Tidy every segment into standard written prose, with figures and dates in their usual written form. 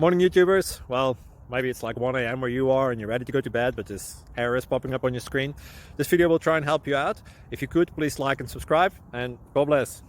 Morning YouTubers. Well, maybe it's like 1 a.m. where you are and you're ready to go to bed, but this error is popping up on your screen. This video will try and help you out. If you could, please like and subscribe, and God bless.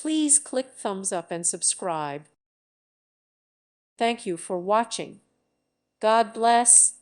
Please click thumbs up and subscribe. Thank you for watching. God bless.